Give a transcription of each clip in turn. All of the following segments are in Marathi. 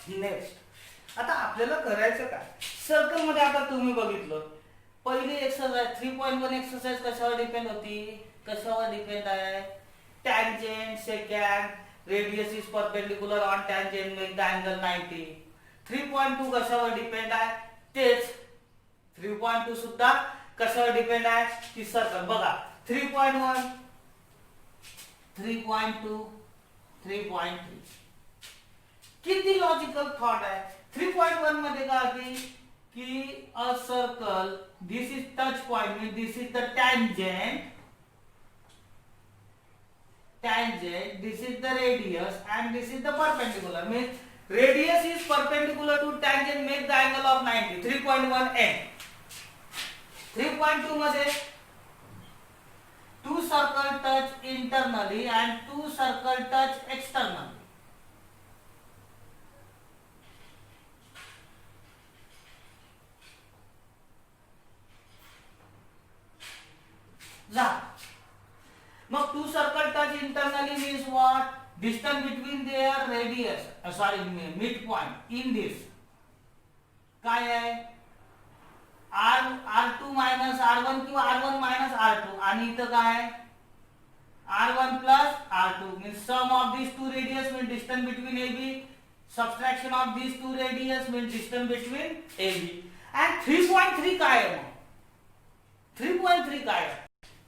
नेक्स्ट आता आपल्याला करायचं काय, सर्कल मध्ये आता तुम्ही बघितलं पहिली एक्सरसाइज 3.1 एक्सरसाइज कशावर डिपेंड होती, कशावर डिपेंड आहे, tangent second radius is perpendicular on tangent make the angle 90. 3.2 कशावर डिपेंड आहे, तेच 3.2 सुद्धा कशावर डिपेंड आहे की सर्कल. बघा 3.1 3.2 3.3 किती लॉजिकल थॉट आहे. 3.1 मध्ये काय होती की a circle this is touch point mean this is the tangent this is the radius and this is the perpendicular means radius is perpendicular to tangent make the angle of 90. 3.1 end. 3.2 मध्ये two circle touch internally and two circle touch externally. जा मग two circle touch internally means what, distance between their radius midpoint in this काय आहे R2 minus R1 किंवा R1 minus R2 आणि इथं काय R1 plus R2 means sum of these two radius means distance between AB, subtraction of these two radius means distance between AB. and 3.3 काय आहे मग 3.3 काय आहे,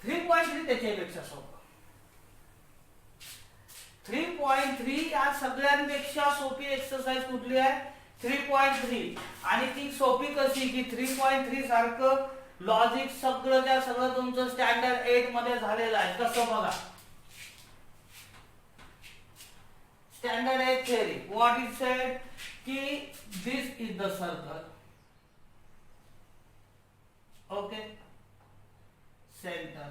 3.3 त्याच्यापेक्षा सोपं. 3.3 या सगळ्यांपेक्षा सोपी एक्सरसाइज कुठली आहे 3.3. आणि ती सोपी कशी की 3.3 सारखं लॉजिक सगळं तुमचं स्टँडर्ड 8 मध्ये झालेलं आहे. कसं बघा standard 8 theory what is said की this is the circle, okay, center,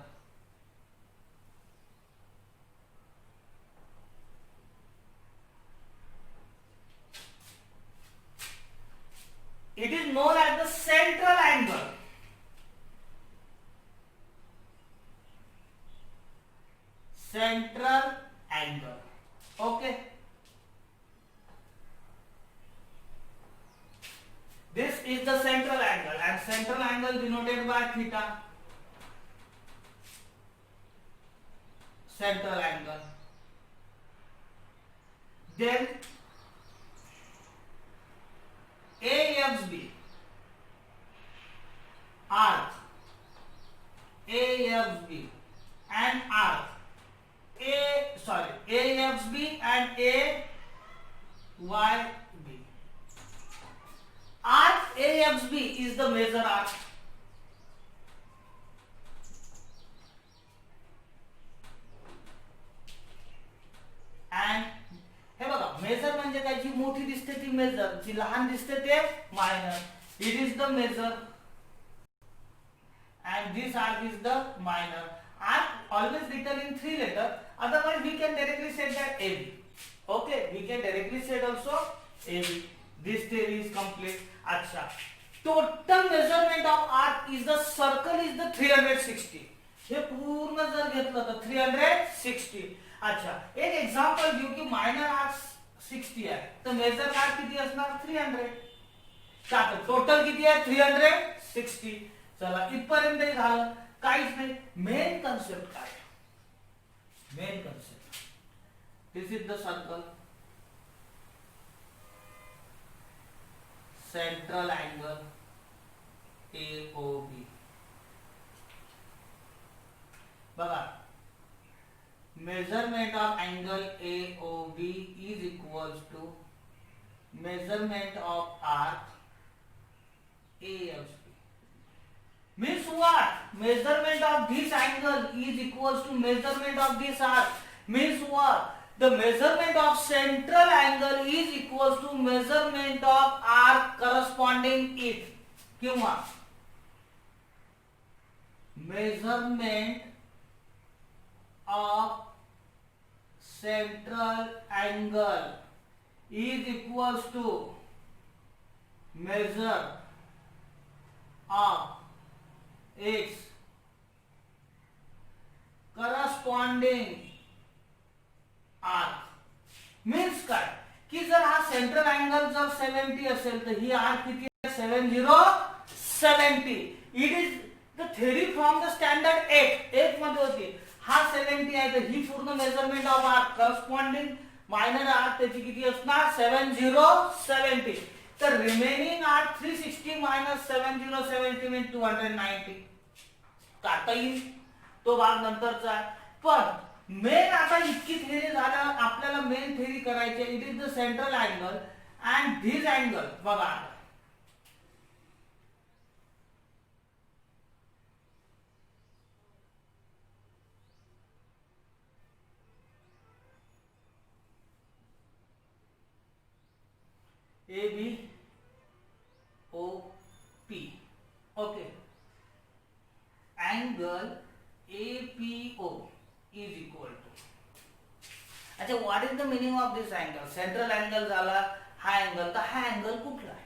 it is known as the central angle. Central angle, okay. This is the central angle and central angle denoted by theta. Central angle. Then AFB, arc, AFB and arc, AFB and AYB. Arc AFB is the major arc. And हे बघा मेजर म्हणजे काय, जी मोठी दिसते ती मेजर, जी लहान दिसते ते minor. It is the major and this arc is the minor. Arc always written in 3 letters, otherwise we can directly say that AB. Okay, we can directly say also AB. This theory is complete. अच्छा, total measurement of arc is the circle is the 360. हे पूर्ण जर घेतलं तर 360. अच्छा, एक एग्जांपल घेऊ की मायनर आर्क 60 आहे तर मेजर आर्क किती असणार 300. तर टोटल किती आहे 360. चला इथपर्यंत झालं, काहीच नाही. मेन कन्सेप्ट काय, main concept this is the circle, central angle AOB. बघा measurement of angle AOB is equals to measurement of arc AFB. Means what? Measurement of this angle is equals to measurement of this arc. Means what? The measurement of central angle is equals to measurement of arc corresponding it. किंवा measurement of central angle is equals to measure of its corresponding arc. Means काय की जर हा सेंट्रल अँगल जर 70 असेल तर ही आर किती आहे 70. It is the theory from the standard 8 मध्ये होती. हा 70 आहे तर ही पूर्ण measurement of arc corresponding minor arc त्याची किती असणार 70. तर रिमेनिंग आर 360 मायनस 70 मीन्स 290. काढता येईल तो भाग नंतरचा आहे. पण मेन आता इतकी थेरी झालं आपल्याला मेन थेरी करायची. It is the central angle and this angle बघा A B O P. Okay angle APO is equal to. अच्छा what is the meaning of this angle. Central angle झाला हा अँगल तर हा अँगल कुठला आहे.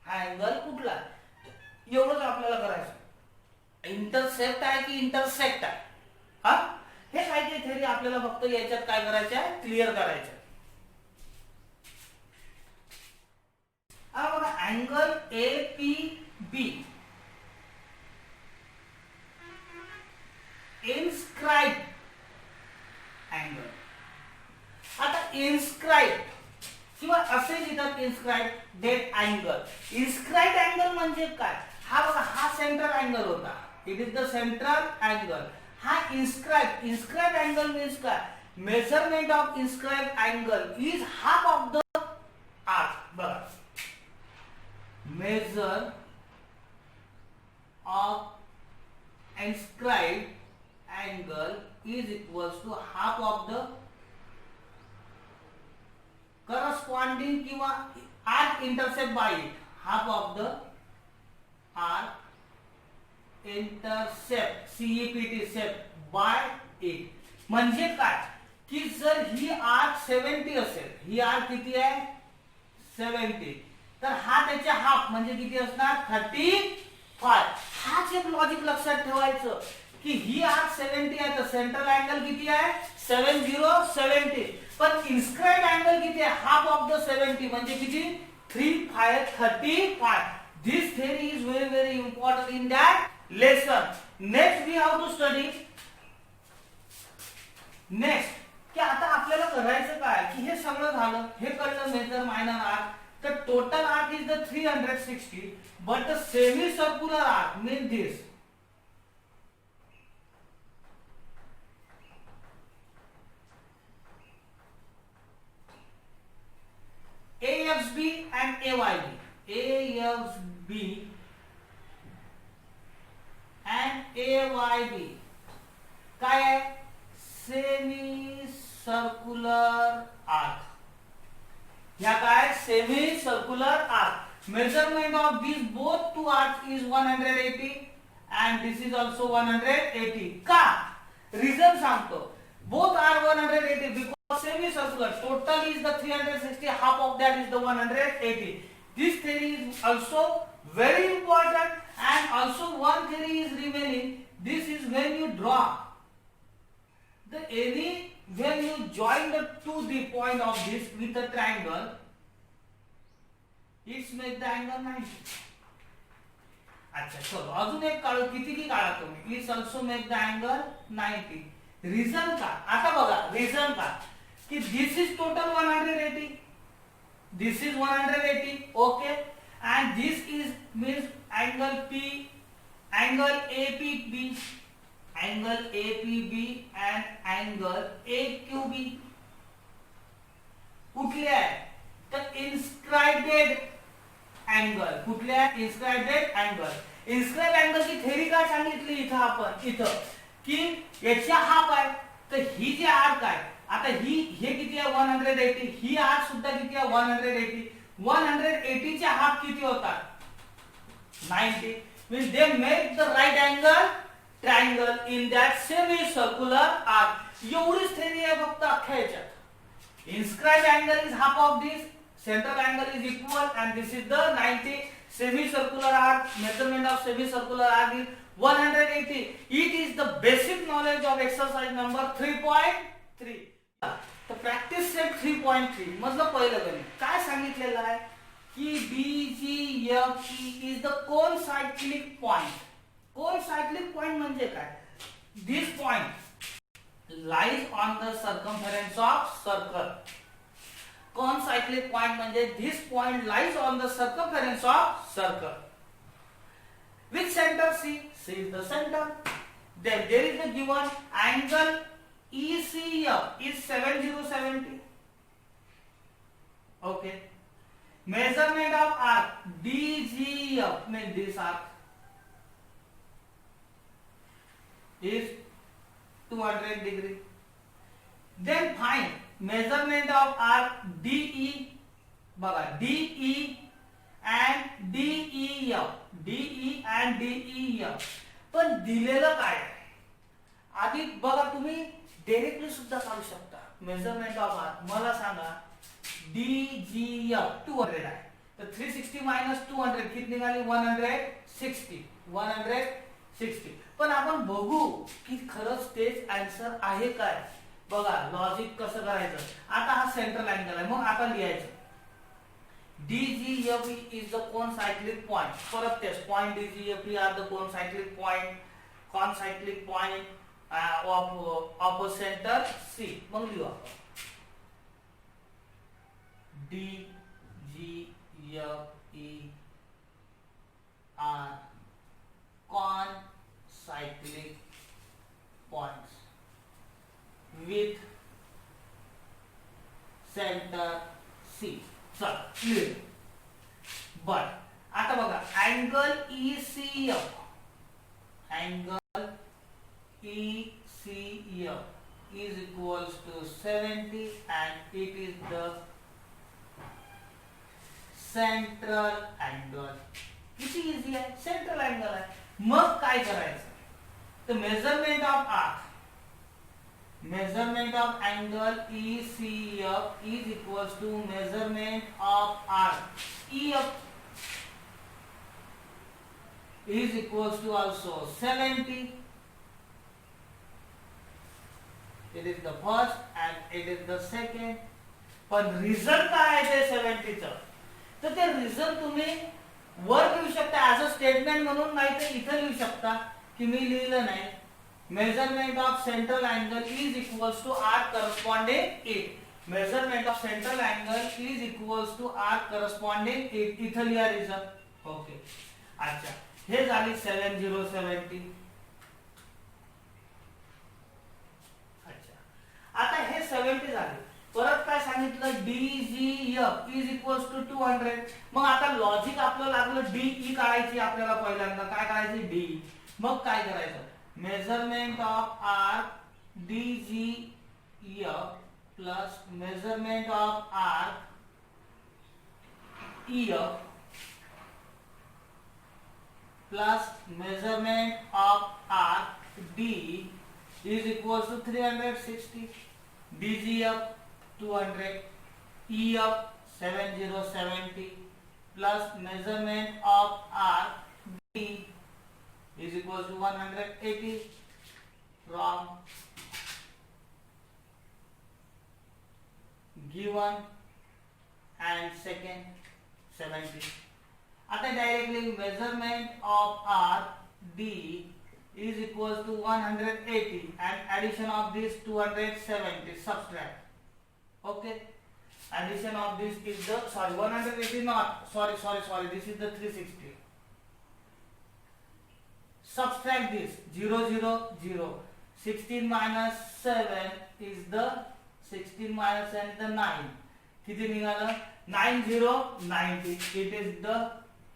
हा अँगल कुठला आहे एवढंच आपल्याला करायचं. इंटरसेप्ट आहे की इंटरसेक्ट आहे हा हे काय ते थेरी आपल्याला फक्त याच्यात काय करायचं आहे क्लिअर करायचं. बघा अँगल APB इन्स्क्राइब अँगल. आता इन्स्क्राइब किंवा असे लिहितात inscribed angle. Inscribe angle म्हणजे काय. हा बघा हा सेंट्रल अँगल होता. It is the central angle. हा इन्स्क्राइब अँगल मीन्स काय measurement of inscribe angle is half of the arc. बघा measure of inscribe angle is equals to half of the corresponding किंवा arc intercept by it. Half of the arc intercept CEPT सेप्ट by it. म्हणजे काय की जर ही arc 70 असेल ही arc किती आहे 70 तर हा त्याच्या हाफ म्हणजे किती असणार 35. हाच एक लॉजिक लक्षात ठेवायचं की ही आर 70 आहे तर सेंट्रल अँगल किती आहे 70. पण इन्स्क्राइब अँगल किती आहे हाफ ऑफ द 70 म्हणजे किती 35. This theory is very very important in that lesson. Next we have to study next की आता आपल्याला करायचं काय की हे सगळं झालं हे कळलं मेजर मायनर आर्क. तर total arc is the 360 but the semi circular arc mean this AFB and AYB. AFB and AYB काय आहे सेमी सर्क्युलर आर्क. ह्या काय semi circular arc. Measurement of this both two arc is 180 and this is also 180. का रिझन सांगतो. Both are 180 because semicircular total is the 360 half of that is the 180. This theory is also very important and also one theory is remaining. This is when you draw when you join the the point of this with a triangle it's make the angle 90. अच्छा चलो अजून एक काढू किती की काढा तुम्ही it's also make the angle 90. Reason का आता बघा रिझन का कि this is total 180, this is 180, okay, and this is means angle P, angle APB, angle APB and angle AQB कुठले आहे तर इन्स्क्राइबेड अँगल. कुठले आहे इन्स्क्राइबेड अँगल. इन्स्क्राइब अँगल ची थेरी काय सांगितली इथं आपण इथं की याच्या हाफ आहे तर ही जी आर्क आहे आता हे किती आहे 180. ही आर्क सुद्धा किती आहे 180. 180 चे हाफ किती होतात 90. Means they make the right angle triangle in that semi circular arc. एवढीच थेरी आहे फक्त अख्ख्या याच्यात. Inscribe angle is half of this, central angle is equal and this is the 90. Semicircular arc, measurement of semicircular arc is 180. It is the basic knowledge of exercise number 3.3. Practice set 3.3 मधलं पहिलं गणित काय सांगितलेलं आहे की BGFE is the concyclic point. Concyclic point म्हणजे काय? This point lies on the circumference of circle. Concyclic point म्हणजे this point lies on the circumference of circle. Which center C? C is the center. Then there is the given angle ECF is 7070. Okay. Measurement of arc DGF means this arc is 200 degree. Then find measurement of arc DE. बघा DE and DEF. DE and DEF. पण दिलेलं काय? आधी बघा तुम्ही डायरेक्टली सुद्धा काढू शकता. मेजरमेंट ऑफ आर्क मला सांगा DGF 200 आहे. तर 360 मायनस 200 किती निघाली? 160. 160. पण आपण बघू की खरंच तेच आन्सर आहे काय. बघा लॉजिक कसं करायचं. आता हा सेंट्रल अँगल आहे. मग आता लिहायचं DGFE is the concyclic point. परत तेच point DGFE are the concyclic point of a center C. मग लिहू आपण DGFE are concyclic points with center C. चल क्लियर. बट आता बघा angle ECF is equals to 70 and it is the central angle. किती इझी आहे. सेंट्रल अँगल आहे. मग काय करायचं? तर measurement of arc measurement of angle ECF is equals to measurement of arc EF is equals to also 70. It is the first and it is the second. पण रिझल्ट काय आहे ते 70 चं? तर ते रिझल्ट तुम्ही वर लिहू शकता ऍज अ स्टेटमेंट म्हणून, नाही तर इथे लिहू शकता की मी लिहिलं नाही. Measurement of central angle is equals to arc corresponding it. Measurement of central angle is equals to arc corresponding it. इथं लिहा रिझल्ट. ओके. अच्छा हे झाली 7070. अच्छा आता हे 70 झाले. परत काय सांगितलं? DGF is equals to 200. मग आता लॉजिक आपलं लागलं DE काढायची आपल्याला. पहिल्यांदा काय करायची? DE. मग काय करायचं? Measurement of arc DGF plus measurement of arc EF plus measurement of arc D is equals to 360. DGF 200, EF 7070 plus measurement of arc D is equals to 180. Wrong. Given and second 70. आता directly measurement of arc D is equals to 180 and addition of this 270. Subtract. Okay. Addition of this is the 180 not sorry this is the 360. Subtract this 0 0 0. 16 minus 7 is the 16 minus 7 is the 9. किती निघालं? 90 90. It is the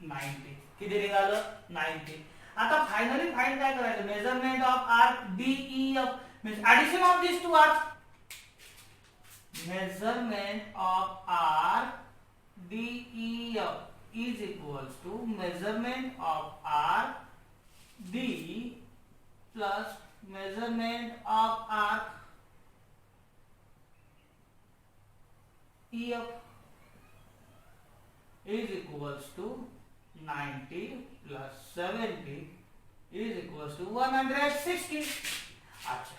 90. किती निघालं? 90. आता फायनली फाइंड काय करायचं? Measurement of arc DEF means addition of these two arcs. Measurement of arc DEF is equals to measurement of arc D plus measurement of arc EF is equals to 90 plus 70 is equals to 160. अच्छा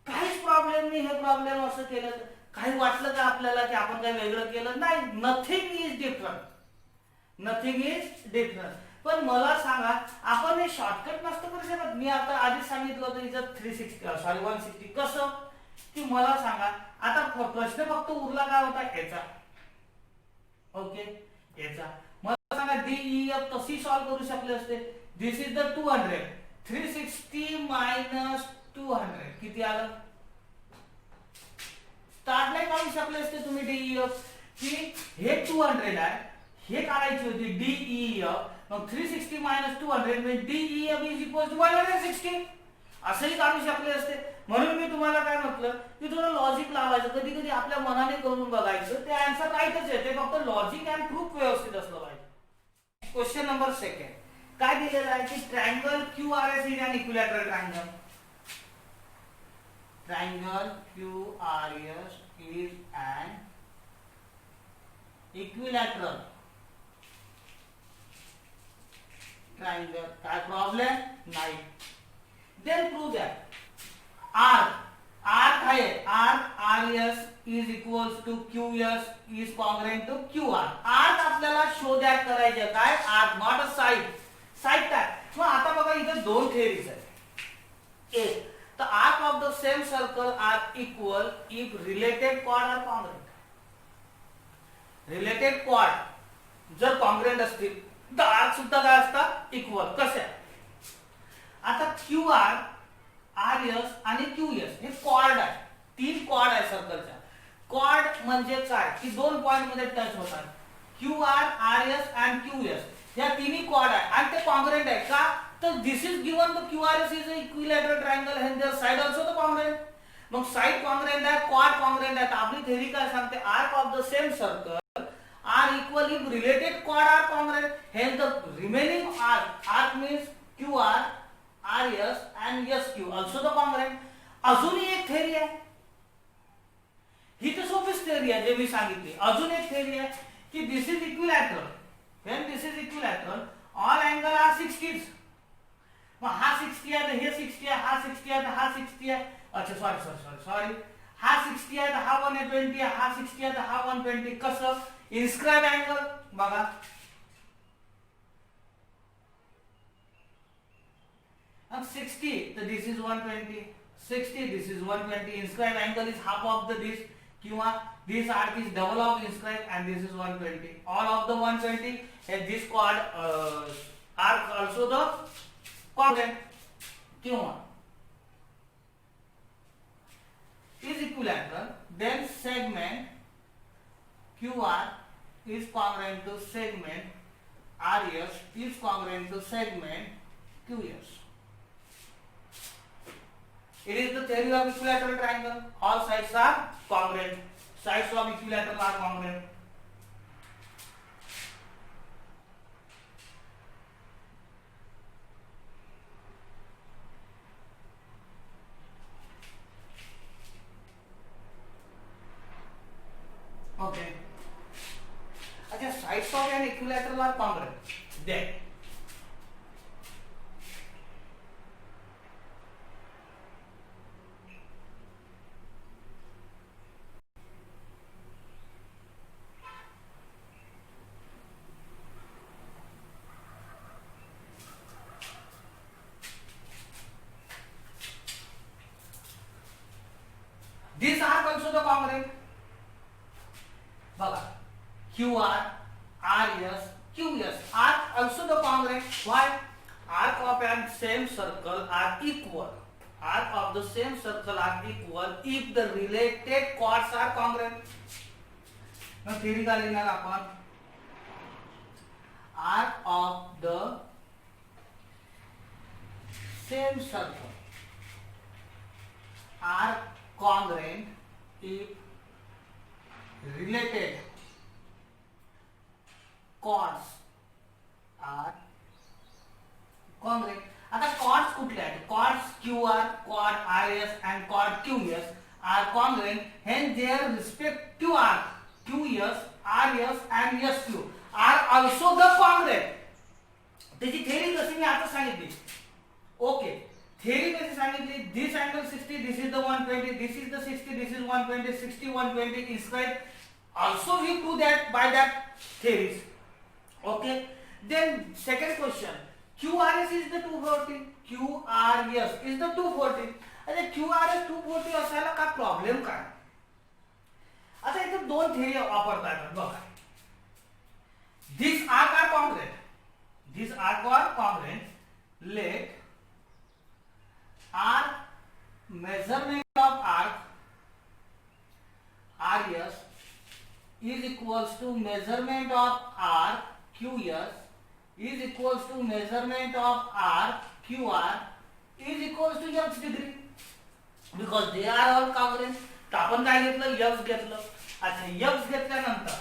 काहीच प्रॉब्लेम नाही. हे प्रॉब्लेम असं केलं काही वाटलं का आपल्याला की आपण काही वेगळं केलं? नाही, nothing is different, nothing is different. पण मला सांगा, आपण हे शॉर्टकट नसतं करू शकत? मी आता आधीच सांगितलं होतं इथं 160 कसं, की मला सांगा आता प्रश्न फक्त उरला काय होता याचा. ओके, याचा मला सांगा DEF कशी सॉल्व्ह करू शकले असते? दिस इज द 200, 360 मायनस 200 किती आलं? स्टार्ट नाही काढू शकले असते तुम्ही DEF, की हे 200 आहे, हे काढायची होती DEF. मग 360 मायनस 200 म्हणजे DEF इज इक्वल टू 160 असंही काढू शकले असते. म्हणून मी तुम्हाला काय म्हटलं की थोडं लॉजिक लावायचं, कधी कधी आपल्या मनाने करून बघायचं, ते आन्सर राईटच आहे, ते फक्त लॉजिक अँड प्रूफ व्यवस्थित असलं पाहिजे. क्वेश्चन नंबर 2 काय दिलेलं आहे की triangle QRS is an equilateral triangle. Triangle QRS is an equilateral triangle. काय प्रॉब्लेम नाही. देन प्रूव्ह दॅट R काय आहे? RS is equals to QS is congruent to QR. R आपल्याला शो दॅट करायचे काय? R not a side. Side काय? मग आता बघा इथे दोन थिअरीज आहेत. एक तर arc of the same circle are equal if related chord are congruent. Related chord जर कॉन्ग्रुएंट असतील तर आर्क सुद्धा काय असतात? इक्वल. कसे? आता QR RS आणि QS हे कॉर्ड आहे, तीन कॉर्ड आहे सर्कलच्या. कॉर्ड म्हणजे काय की दोन पॉइंट मध्ये टच होतात. QR RS अँड QS या तिन्ही कॉर्ड आहे आणि ते कॉन्ग्रुएंट आहे का? तर this is given the QRS is a equilateral triangle and their side also the congruent. मग साइड कॉन्ग्रुएंट आहे, कॉर्ड कॉन्ग्रुएंट आहे. तर आपली थेरी काय सांगते? Arc of the same circle are equal if related chord are congruent, hence the remaining arc means QR RS and SQ also the congruent. अजूनही एक थेरी आहे, ही तर सोपीच थेरी आहे जे मी सांगितली. अजून एक थेरी आहे की this is equilateral. When this is equilateral all angle are 60. मग हा 60 आहे तर हे 60 आहे, हा 60 आहे तर हा 60 आहे. अच्छा सॉरी हा 60 आहे तर हा 120 आहे, हा 60 आहे तर हा 120. कसं? इन्स्क्राइब अँगल बघा. And 60, so this is 120. 60, this is 120. Inscribed angle is half of the this. किंवा this arc is double of inscribed and this is 120. All of the 120 and this chord arc also the congruent. किंवा is equilateral. Then segment QR is congruent to segment RS is congruent to segment QS. It is the theory of equilateral triangle. All sides are congruent. Sides of equilateral are congruent. Okay. अच्छा, sides of an equilateral are congruent. Then these are also the congruent. बघा QR RS QS are also the congruent. Why? Arc of an same circle are equal. Arc of the same circle are equal if the related chords are congruent. मग theory काय लिहिणार आपण? Arc of the same circle are congruent if related chords are congruent. आता chords कुठले आहेत? Chords QR, chord RS and chord QS are congruent, hence their respective arc QS, RS and SQ are also the congruent. त्याची थेरी कशी मी आता सांगितली. ओके, theory कशी सांगितली, this angle 60, this is the 120, this is the 60, this is 120, 60, 120 inscribed. Also we prove that by that theories. Okay. Then second question, QRS is the 240. QRS is the 240. आता QRS 240 असायला काय प्रॉब्लेम काय? आता इथे दोन थिअरी वापरता येतात बघा. These arc are congruent. These arc are congruent. Let arc measurement of arc RS is equals to measurement of arc QS is equals to measurement of arc QR is equals to x degree, because they are all congruent. तर आपण काय घेतलं, x घेतलं. अच्छा, x घेतल्यानंतर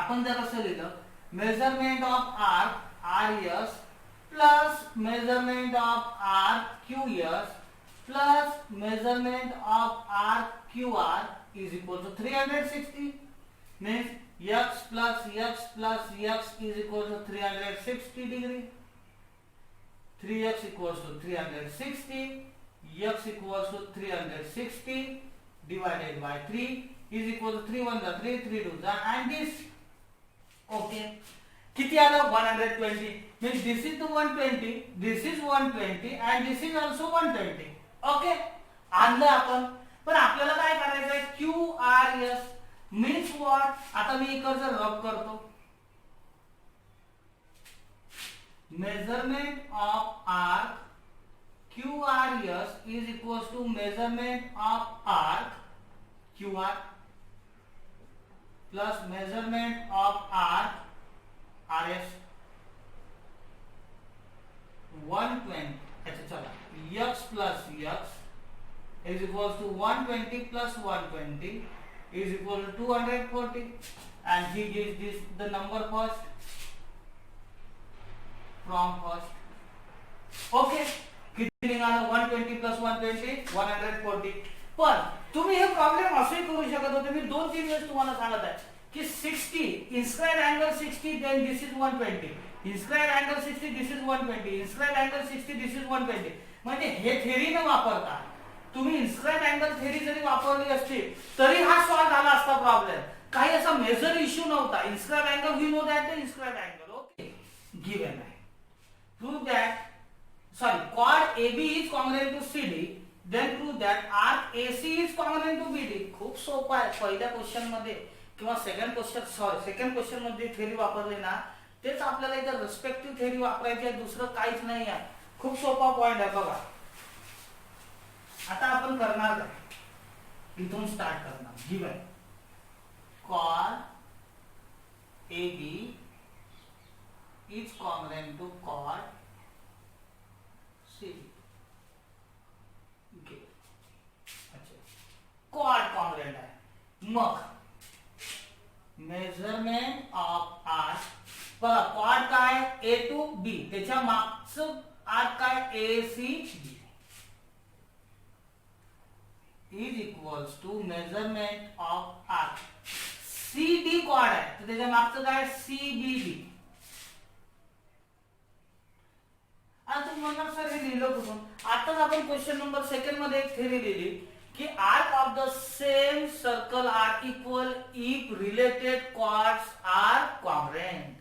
आपण जर असं लिहिलं, measurement of arc RS plus measurement of arc QS plus measurement of arc QR is equal to 360. Means x plus x plus x is equal to 360 degree. 3x equals to 360, x equals to 360 divided by 3 is equal to 3 1 3 3 2 and this. Okay, किती आलं 120. means this is the 120, this is 120 and this is also 120. Okay, आणलं आपण. पण आपल्याला काय करायचं आहे, QRS means what. आता मी इकडचं रब करतो. measurement of arc QRS is equals to measurement of arc QR plus measurement of arc RS 120. अच्छा चला, x plus x is equals to 120 plus 120 is equal to 240 and he gives this the number first from first. Okay, किती निघालं 120 plus 120 140. पण तुम्ही हे प्रॉब्लेम असे करू शकत होते. मी 2-3 वेळेस तुम्हाला सांगत आहे की 60 inscribed angle 60, then this is 120. inscribed angle 60, this is 120. inscribed angle 60, this is 120. म्हणजे हे थेरी न वापरता तुम्ही inscribed angle थेरी जरी वापरली असती तरी हा सॉल्व झाला असता प्रॉब्लेम. काही असा मेजर इश्यू नव्हता. inscribed angle we know that the inscribed angle. Okay, given आहे. prove that, sorry, chord AB is congruent to CD, then prove that arc AC is congruent to BD. खूप सोपं आहे. पहिल्या क्वेश्चन मध्ये किंवा सेकंड क्वेश्चन मध्ये थेरी वापरली ना, तेच आपल्याला इथे रिस्पेक्टिव्ह थेरी वापरायची आहे, दुसरं काहीच नाही आहे. खूप सोपा पॉइंट आहे बघा. आता आपण करणार काय, इथून स्टार्ट करणार. Given chord AB is congruent to chord CD. Okay. अच्छा, chord congruent आहे. मग मेजरमेंट ऑफ आर्क बघा, chord काय A to B, त्याच्या मागचं आर्क काय ACB is equals to measurement of arc CD chord आहे, तर त्याच्या मागचं काय CBD. आता तुम्ही म्हणणार सर हे लिहिलं कुठून. आताच आपण क्वेश्चन नंबर सेकंड मध्ये एक थेरी लिहिली की arc of the same circle are equal if related chords are congruent.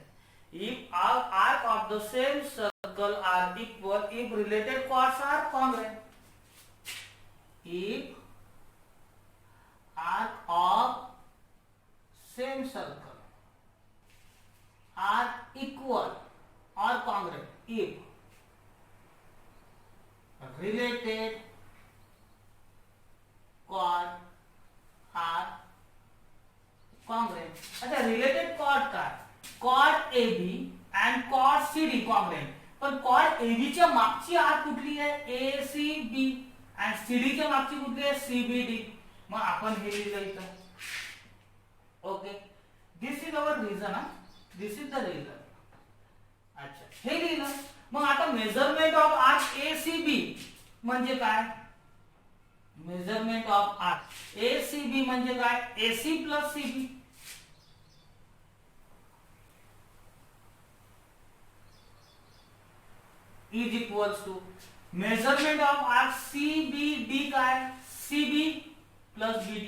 If arc of the same circle are equal, if related chords are congruent. If arc of same circle are equal or congruent, if related chord are congruent. अच्छा, related chord काय, chord AB and chord CD congruent. पण chord AB च्या मागची आर्क कुठली आहे ACB and CD च्या मागची कुठली आहे CBD. मग आपण हे लिहिलं इथं. Okay, this is our reason. This is the reason. अच्छा, हे लिहिलं. मग आता मेजरमेंट ऑफ आर्क ACB म्हणजे काय, मेजरमेंट ऑफ आर्क ACB म्हणजे काय AC plus CB. is equals to measurement of arc CBD काय CB प्लस BD.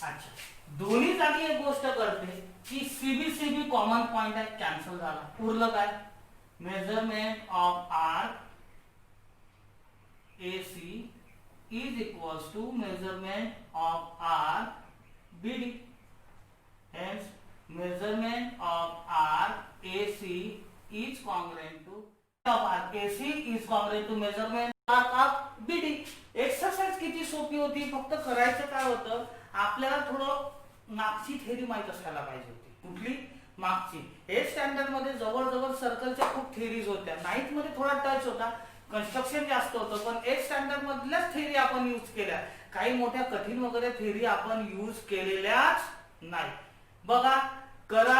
अच्छा, दोन्ही जागी एक गोष्ट करते की CB कॉमन पॉइंट आहे, कॅन्सल झाला. उरलं काय measurement of arc AC is equals to measurement of arc BD. Hence, measurement of arc AC is congruent to arc AC is congruent to measurement of BD. Exercise किती सोपी होती, फक्त करायचं काय होतं, आपल्याला थोडं मागची थेरी माहित असायला पाहिजे होती. कुठली मागची. 8th स्टँडर्ड मध्ये जवळ सर्कलच्या खूप थेरीज होत्या. 9th मध्ये थोडा टच होता, कन्स्ट्रक्शन जास्त होतं, पण 8th स्टँडर्ड मधल्याच थेरी आपण यूज केल्या. काही मोठ्या कठीण वगैरे थेरी आपण यूज केलेल्याच नाही. बघा, करा,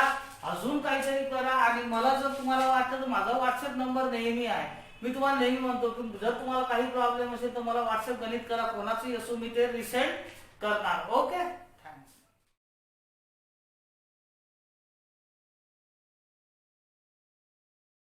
अजून काहीतरी करा. आणि मला जर तुम्हाला वाटतं तर माझा व्हॉट्सअप नंबर नेहमी आहे. मी तुम्हाला नेहमी म्हणतो की जर तुम्हाला काही प्रॉब्लेम असेल तर मला व्हॉट्सअप गणित करा, कोणाचंही असो, मी ते रिसेंड करणार. ओके.